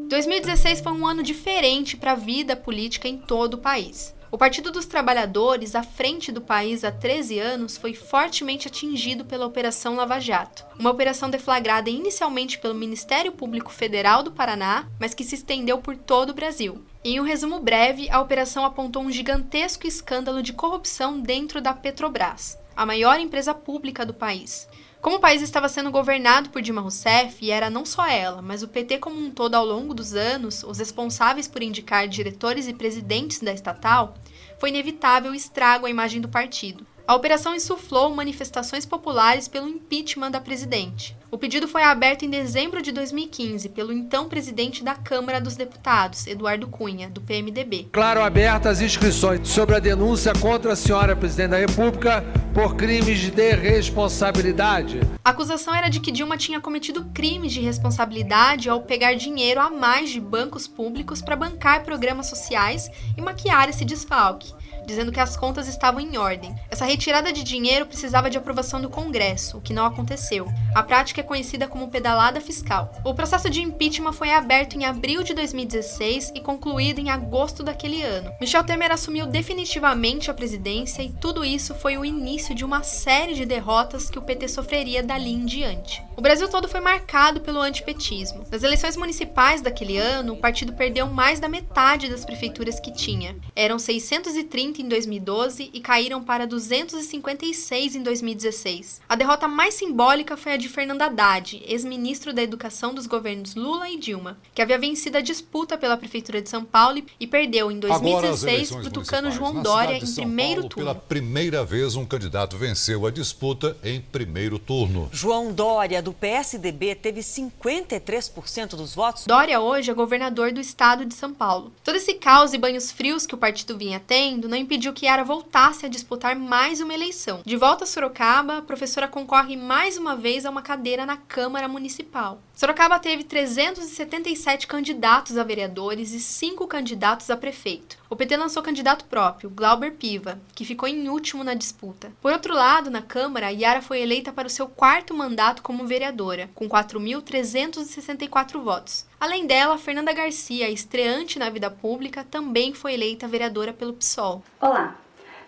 2016 foi um ano diferente para a vida política em todo o país. O Partido dos Trabalhadores, à frente do país há 13 anos, foi fortemente atingido pela Operação Lava Jato. Uma operação deflagrada inicialmente pelo Ministério Público Federal do Paraná, mas que se estendeu por todo o Brasil. Em um resumo breve, a operação apontou um gigantesco escândalo de corrupção dentro da Petrobras, a maior empresa pública do país. Como o país estava sendo governado por Dilma Rousseff, e era não só ela, mas o PT como um todo ao longo dos anos, os responsáveis por indicar diretores e presidentes da estatal, foi inevitável o estrago à imagem do partido. A operação insuflou manifestações populares pelo impeachment da presidente. O pedido foi aberto em dezembro de 2015 pelo então presidente da Câmara dos Deputados, Eduardo Cunha, do PMDB. Claro abertas as inscrições sobre a denúncia contra a senhora Presidente da República por crimes de responsabilidade. A acusação era de que Dilma tinha cometido crimes de responsabilidade ao pegar dinheiro a mais de bancos públicos para bancar programas sociais e maquiar esse desfalque, dizendo que as contas estavam em ordem. Essa retirada de dinheiro precisava de aprovação do Congresso, o que não aconteceu. A prática é conhecida como pedalada fiscal. O processo de impeachment foi aberto em abril de 2016 e concluído em agosto daquele ano. Michel Temer assumiu definitivamente a presidência e tudo isso foi o início de uma série de derrotas que o PT sofreria dali em diante. O Brasil todo foi marcado pelo antipetismo. Nas eleições municipais daquele ano, o partido perdeu mais da metade das prefeituras que tinha. Eram 630 em 2012 e caíram para 256 em 2016. A derrota mais simbólica foi a de Fernando Haddad, ex-ministro da Educação dos governos Lula e Dilma, que havia vencido a disputa pela Prefeitura de São Paulo e perdeu em 2016 para o tucano João Dória em primeiro turno. Pela primeira vez, um candidato venceu a disputa em primeiro turno. João Dória, do PSDB, teve 53% dos votos. Dória hoje é governador do estado de São Paulo. Todo esse caos e banhos frios que o partido vinha tendo não impediu que Yara voltasse a disputar mais uma eleição. De volta a Sorocaba, a professora concorre mais uma vez a uma cadeira na Câmara Municipal. Sorocaba teve 377 candidatos a vereadores e 5 candidatos a prefeito. O PT lançou candidato próprio, Glauber Piva, que ficou em último na disputa. Por outro lado, na Câmara, Yara foi eleita para o seu 4º mandato como vereadora, com 4.364 votos. Além dela, Fernanda Garcia, estreante na vida pública, também foi eleita vereadora pelo PSOL. Olá,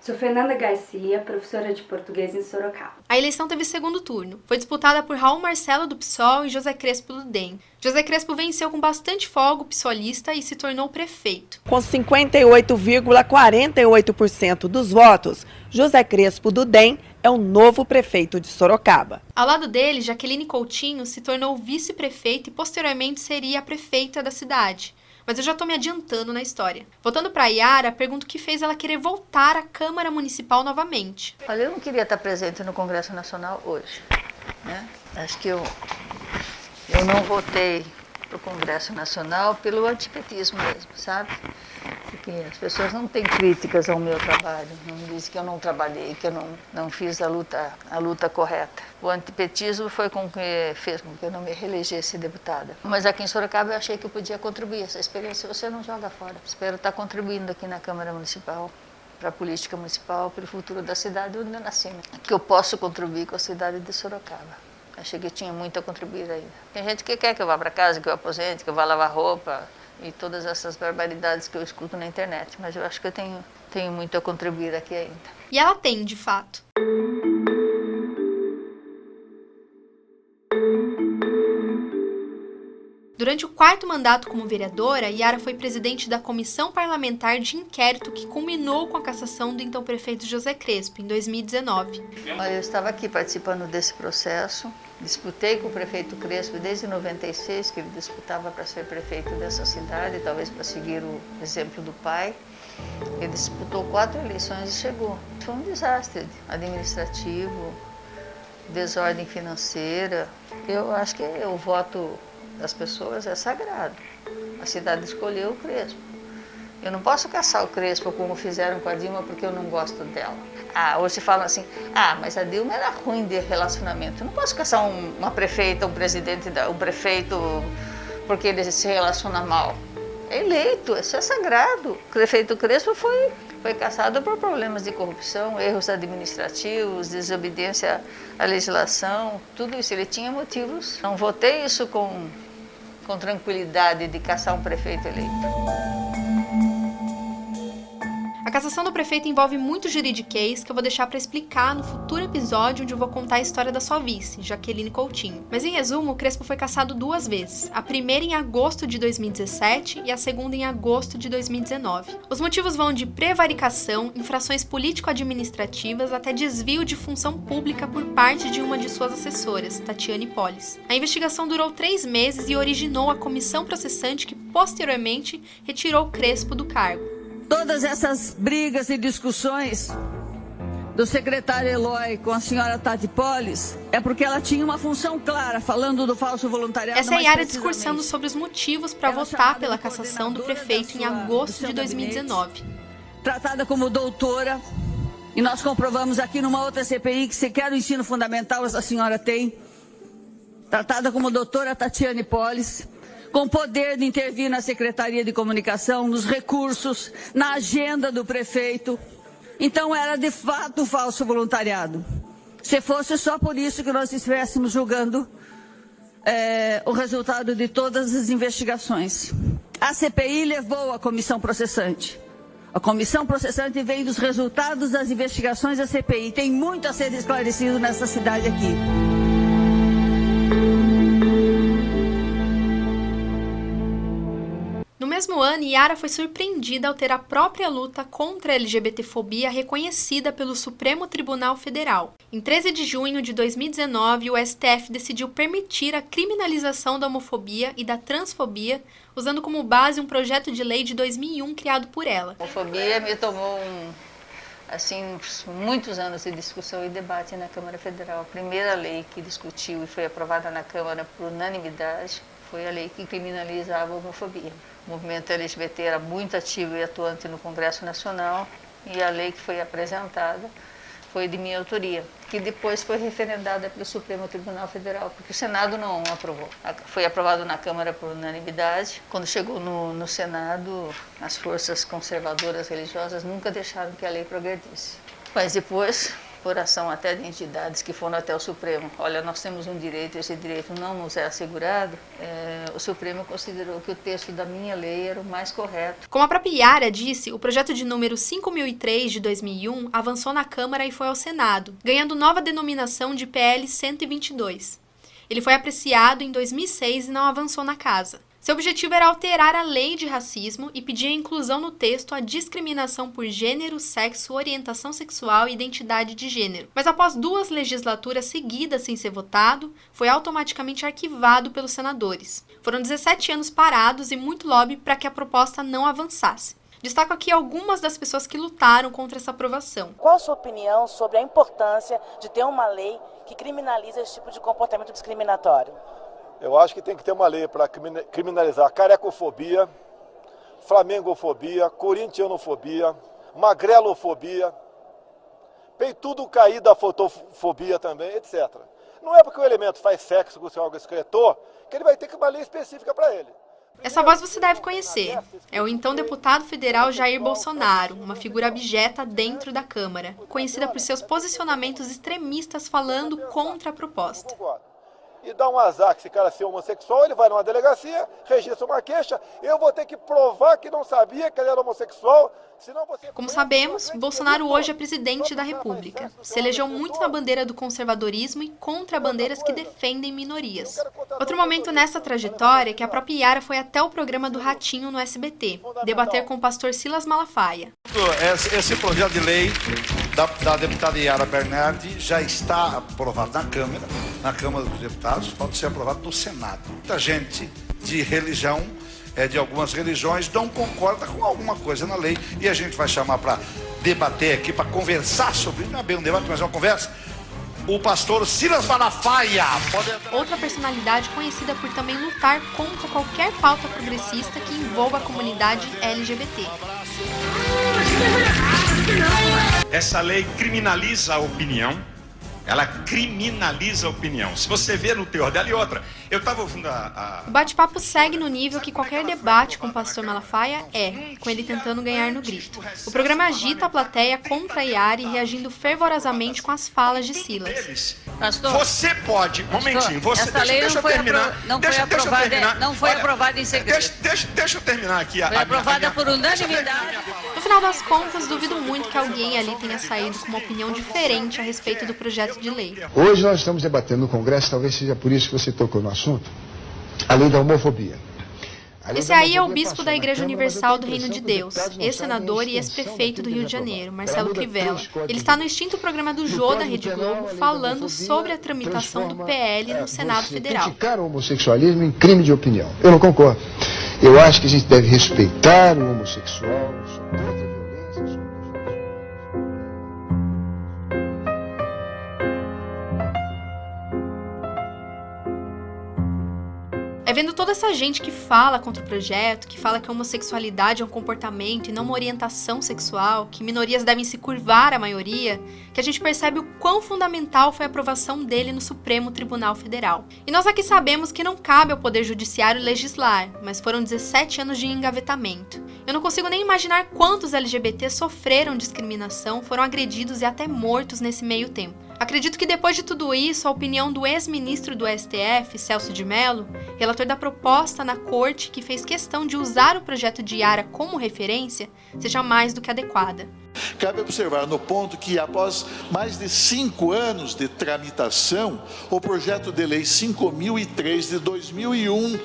sou Fernanda Garcia, professora de português em Sorocaba. A eleição teve segundo turno. Foi disputada por Raul Marcelo do PSOL e José Crespo do DEM. José Crespo venceu com bastante folga o psolista e se tornou prefeito. Com 58,48% dos votos, José Crespo do DEM é o novo prefeito de Sorocaba. Ao lado dele, Jaqueline Coutinho se tornou vice-prefeita e posteriormente seria a prefeita da cidade. Mas eu já estou me adiantando na história. Voltando para a Yara, pergunto o que fez ela querer voltar à Câmara Municipal novamente. Olha, eu não queria estar presente no Congresso Nacional hoje, né? Acho que eu não votei para o Congresso Nacional pelo antipetismo mesmo, sabe? Porque as pessoas não têm críticas ao meu trabalho, não dizem que eu não trabalhei, que eu não fiz a luta correta. O antipetismo foi com que fez com que eu não me reelegesse deputada. Mas aqui em Sorocaba eu achei que eu podia contribuir. Essa experiência você não joga fora. Espero estar contribuindo aqui na Câmara Municipal, para a política municipal, para o futuro da cidade onde eu nasci. Que eu posso contribuir com a cidade de Sorocaba. Achei que tinha muito a contribuir ainda. Tem gente que quer que eu vá para casa, que eu aposente, que eu vá lavar roupa e todas essas barbaridades que eu escuto na internet. Mas eu acho que eu tenho muito a contribuir aqui ainda. E ela tem, de fato. Durante o 4º mandato como vereadora, Yara foi presidente da Comissão Parlamentar de Inquérito que culminou com a cassação do então prefeito José Crespo, em 2019. Eu estava aqui participando desse processo, disputei com o prefeito Crespo desde 96, que ele disputava para ser prefeito dessa cidade, talvez para seguir o exemplo do pai. Ele disputou 4 eleições e chegou. Foi um desastre administrativo, desordem financeira. Eu acho que o voto das pessoas é sagrado. A cidade escolheu o Crespo. Eu não posso caçar o Crespo como fizeram com a Dilma porque eu não gosto dela. Hoje falam assim, mas a Dilma era ruim de relacionamento. Eu não posso caçar uma prefeita, um prefeito porque ele se relaciona mal. É eleito, isso é sagrado. O prefeito Crespo foi cassado por problemas de corrupção, erros administrativos, desobediência à legislação, tudo isso. Ele tinha motivos. Não votei isso com tranquilidade de caçar um prefeito eleito. A cassação do prefeito envolve muito juridiquês que eu vou deixar para explicar no futuro episódio, onde eu vou contar a história da sua vice, Jaqueline Coutinho. Mas em resumo, o Crespo foi cassado 2 vezes, a primeira em agosto de 2017 e a segunda em agosto de 2019. Os motivos vão de prevaricação, infrações político-administrativas até desvio de função pública por parte de uma de suas assessoras, Tatiane Polis. A investigação durou 3 meses e originou a comissão processante que posteriormente retirou o Crespo do cargo. Todas essas brigas e discussões do secretário Eloy com a senhora Tati Polis é porque ela tinha uma função clara, falando do falso voluntariado. Essa é a Yara discursando sobre os motivos para votar pela cassação do prefeito em agosto de 2019. Tratada como doutora, e nós comprovamos aqui numa outra CPI que sequer o ensino fundamental essa senhora tem. Tratada como doutora Tatiane Polis, com poder de intervir na Secretaria de Comunicação, nos recursos, na agenda do prefeito. Então era de fato falso voluntariado. Se fosse só por isso que nós estivéssemos julgando o resultado de todas as investigações. A CPI levou a comissão processante. A comissão processante veio dos resultados das investigações da CPI. Tem muito a ser esclarecido nessa cidade aqui. No mesmo ano, Yara foi surpreendida ao ter a própria luta contra a LGBTfobia reconhecida pelo Supremo Tribunal Federal. Em 13 de junho de 2019, o STF decidiu permitir a criminalização da homofobia e da transfobia, usando como base um projeto de lei de 2001 criado por ela. A homofobia me tomou muitos anos de discussão e debate na Câmara Federal. A primeira lei que discutiu e foi aprovada na Câmara por unanimidade foi a lei que criminalizava a homofobia. O movimento LGBT era muito ativo e atuante no Congresso Nacional e a lei que foi apresentada foi de minha autoria, que depois foi referendada pelo Supremo Tribunal Federal, porque o Senado não aprovou. Foi aprovado na Câmara por unanimidade. Quando chegou no Senado, as forças conservadoras religiosas nunca deixaram que a lei progredisse. Mas depois, por ação até de entidades que foram até o Supremo, olha, nós temos um direito, esse direito não nos é assegurado, o Supremo considerou que o texto da minha lei era o mais correto. Como a própria Yara disse, o projeto de número 5003 de 2001 avançou na Câmara e foi ao Senado, ganhando nova denominação de PL 122. Ele foi apreciado em 2006 e não avançou na Casa. Seu objetivo era alterar a lei de racismo e pedir a inclusão no texto a discriminação por gênero, sexo, orientação sexual e identidade de gênero. Mas após 2 legislaturas seguidas sem ser votado, foi automaticamente arquivado pelos senadores. Foram 17 anos parados e muito lobby para que a proposta não avançasse. Destaco aqui algumas das pessoas que lutaram contra essa aprovação. Qual a sua opinião sobre a importância de ter uma lei que criminaliza esse tipo de comportamento discriminatório? Eu acho que tem que ter uma lei para criminalizar carecofobia, flamengofobia, corintianofobia, magrelofobia, peitudo cair da fotofobia também, etc. Não é porque o elemento faz sexo com o seu órgão excretor que ele vai ter uma lei específica para ele. Essa voz você deve conhecer. É o então deputado federal Jair Bolsonaro, uma figura abjeta dentro da Câmara, conhecida por seus posicionamentos extremistas falando contra a proposta. E dá um azar que esse cara ser homossexual, ele vai numa delegacia, registra uma queixa, eu vou ter que provar que não sabia que ele era homossexual, senão você... Como sabemos, Bolsonaro hoje é presidente da República. Se elegeu muito na bandeira do conservadorismo e contra bandeiras que defendem minorias. Outro momento nessa trajetória é que a própria Yara foi até o programa do Ratinho no SBT, debater com o pastor Silas Malafaia. Esse projeto de lei da deputada Yara Bernardi já está aprovado na Câmara dos Deputados, pode ser aprovado no Senado. Muita gente de religião, de algumas religiões, não concorda com alguma coisa na lei e a gente vai chamar para debater aqui, para conversar sobre isso, não é bem um debate, mas é uma conversa, o pastor Silas Malafaia. Outra personalidade conhecida por também lutar contra qualquer pauta progressista que envolva a comunidade LGBT. Essa lei criminaliza a opinião. Ela criminaliza a opinião. Se você vê no teor dela e outra, eu estava ouvindo O bate-papo segue no nível que qualquer debate com o pastor Malafaia com ele tentando ganhar no grito. O programa agita a plateia contra a Yara e reagindo fervorosamente com as falas de Silas. Pastor, você pode, momentinho, essa lei deixa eu terminar. Não foi aprovada em segredo. Deixa eu terminar aqui. Foi aprovada por unanimidade. No final das contas, duvido muito que alguém ali tenha saído com uma opinião diferente a respeito do projeto de lei. Hoje nós estamos debatendo no Congresso, talvez seja por isso que você tocou no assunto, a lei da homofobia. Esse aí é o bispo da Igreja Universal do Reino de Deus, ex-senador e ex-prefeito do Rio de Janeiro, Marcelo Crivella. Ele está no extinto programa do Jô da Rede Globo falando sobre a tramitação do PL no Senado Federal. Criticar o homossexualismo em crime de opinião. Eu não concordo. Eu acho que a gente deve respeitar o homossexual, sou contra a violência, É vendo toda essa gente que fala contra o projeto, que fala que a homossexualidade é um comportamento e não uma orientação sexual, que minorias devem se curvar à maioria, que a gente percebe o quão fundamental foi a aprovação dele no Supremo Tribunal Federal. E nós aqui sabemos que não cabe ao Poder Judiciário legislar, mas foram 17 anos de engavetamento. Eu não consigo nem imaginar quantos LGBT sofreram discriminação, foram agredidos e até mortos nesse meio tempo. Acredito que depois de tudo isso, a opinião do ex-ministro do STF, Celso de Mello, relator da proposta na corte que fez questão de usar o projeto de Yara como referência, seja mais do que adequada. Cabe observar no ponto que, após mais de 5 anos de tramitação, o projeto de lei 5.003 de 2001,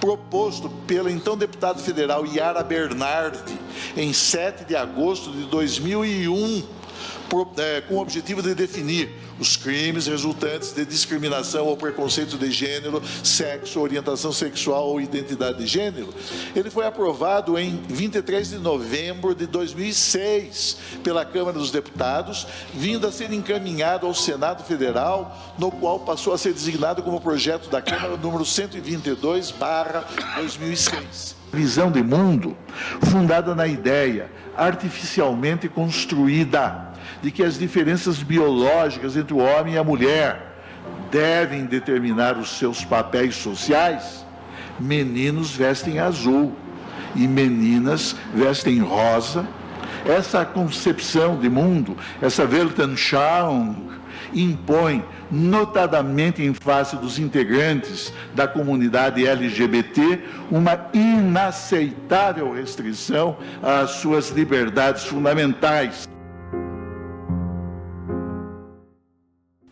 proposto pela então deputada federal Yara Bernardi, em 7 de agosto de 2001, com o objetivo de definir os crimes resultantes de discriminação ou preconceito de gênero, sexo, orientação sexual ou identidade de gênero. Ele foi aprovado em 23 de novembro de 2006 pela Câmara dos Deputados, vindo a ser encaminhado ao Senado Federal, no qual passou a ser designado como projeto da Câmara número 122/2006. Visão de mundo fundada na ideia artificialmente construída de que as diferenças biológicas entre o homem e a mulher devem determinar os seus papéis sociais. Meninos vestem azul e meninas vestem rosa. Essa concepção de mundo, essa Weltanschauung, impõe, notadamente em face dos integrantes da comunidade LGBT, uma inaceitável restrição às suas liberdades fundamentais.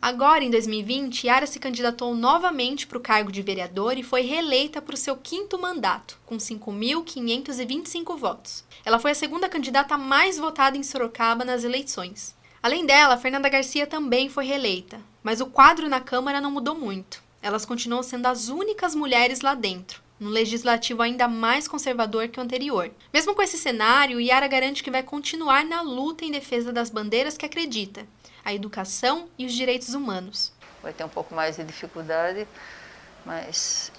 Agora, em 2020, Yara se candidatou novamente para o cargo de vereadora e foi reeleita para o seu 5º mandato, com 5.525 votos. Ela foi a segunda candidata mais votada em Sorocaba nas eleições. Além dela, Fernanda Garcia também foi reeleita, mas o quadro na Câmara não mudou muito. Elas continuam sendo as únicas mulheres lá dentro, num legislativo ainda mais conservador que o anterior. Mesmo com esse cenário, Yara garante que vai continuar na luta em defesa das bandeiras que acredita, a educação e os direitos humanos. Vai ter um pouco mais de dificuldade, mas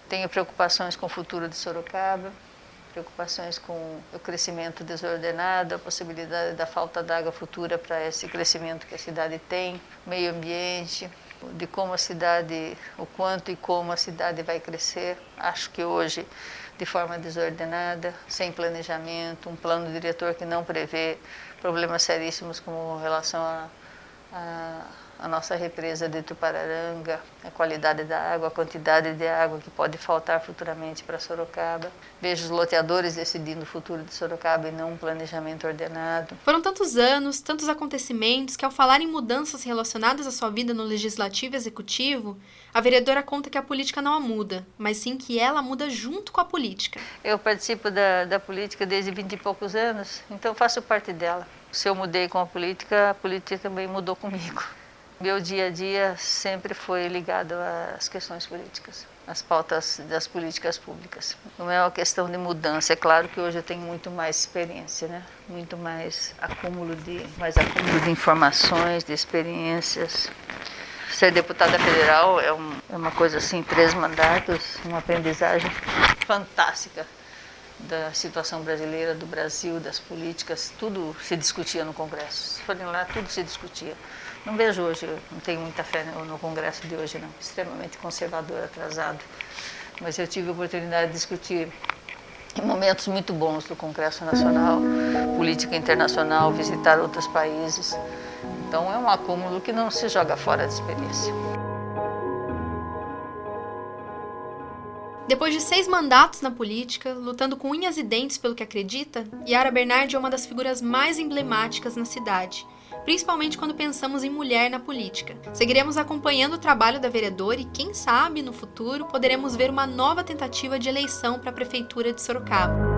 tenho preocupações com o futuro de Sorocaba, preocupações com o crescimento desordenado, a possibilidade da falta d'água futura para esse crescimento que a cidade tem, meio ambiente, de como a cidade, o quanto e como a cidade vai crescer. Acho que hoje, de forma desordenada, sem planejamento, um plano diretor que não prevê problemas seríssimos como relação à nossa represa de Tupararanga, a qualidade da água, a quantidade de água que pode faltar futuramente para Sorocaba. Vejo os loteadores decidindo o futuro de Sorocaba e não um planejamento ordenado. Foram tantos anos, tantos acontecimentos, que ao falar em mudanças relacionadas à sua vida no Legislativo e Executivo, a vereadora conta que a política não a muda, mas sim que ela muda junto com a política. Eu participo da política desde 20 e poucos anos, então faço parte dela. Se eu mudei com a política também mudou comigo. Meu dia a dia sempre foi ligado às questões políticas, às pautas das políticas públicas. Não é uma questão de mudança, é claro que hoje eu tenho muito mais experiência, né? Muito mais acúmulo de informações, de experiências. Ser deputada federal é uma coisa assim, 3 mandatos, uma aprendizagem fantástica da situação brasileira, do Brasil, das políticas, tudo se discutia no Congresso. Se forem lá, tudo se discutia. Não vejo hoje, não tenho muita fé no Congresso de hoje, não. Extremamente conservador, atrasado. Mas eu tive a oportunidade de discutir em momentos muito bons do Congresso Nacional, política internacional, visitar outros países. Então é um acúmulo que não se joga fora de experiência. Depois de 6 mandatos na política, lutando com unhas e dentes pelo que acredita, Yara Bernardi é uma das figuras mais emblemáticas na cidade, principalmente quando pensamos em mulher na política. Seguiremos acompanhando o trabalho da vereadora e, quem sabe, no futuro, poderemos ver uma nova tentativa de eleição para a Prefeitura de Sorocaba.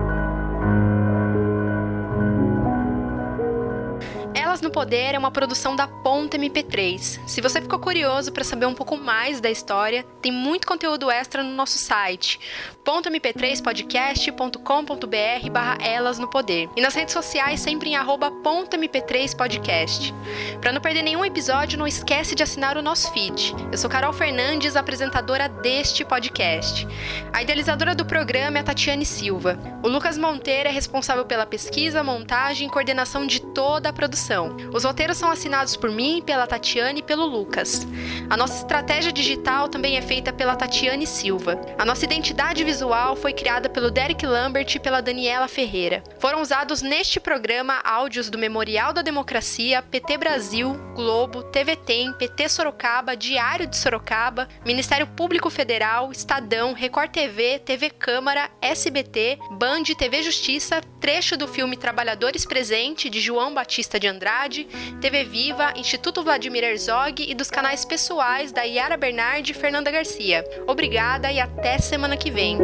Elas no Poder é uma produção da Ponta MP3. Se você ficou curioso para saber um pouco mais da história, tem muito conteúdo extra no nosso site, pontamp3podcast.com.br/elas no poder. E nas redes sociais sempre em @pontamp3podcast. Para não perder nenhum episódio, não esquece de assinar o nosso feed. Eu sou Carol Fernandes, apresentadora deste podcast. A idealizadora do programa é a Tatiane Silva. O Lucas Monteiro é responsável pela pesquisa, montagem e coordenação de toda a produção. Os roteiros são assinados por mim, pela Tatiane e pelo Lucas. A nossa estratégia digital também é feita pela Tatiane Silva. A nossa identidade visual foi criada pelo Derek Lambert e pela Daniela Ferreira. Foram usados neste programa áudios do Memorial da Democracia, PT Brasil, Globo, TV Tem, PT Sorocaba, Diário de Sorocaba, Ministério Público Federal, Estadão, Record TV, TV Câmara, SBT, Band, TV Justiça, trecho do filme Trabalhadores Presente, de João Batista de Andrade, TV Viva, Instituto Vladimir Herzog e dos canais pessoais da Yara Bernardi e Fernanda Garcia. Obrigada e até semana que vem.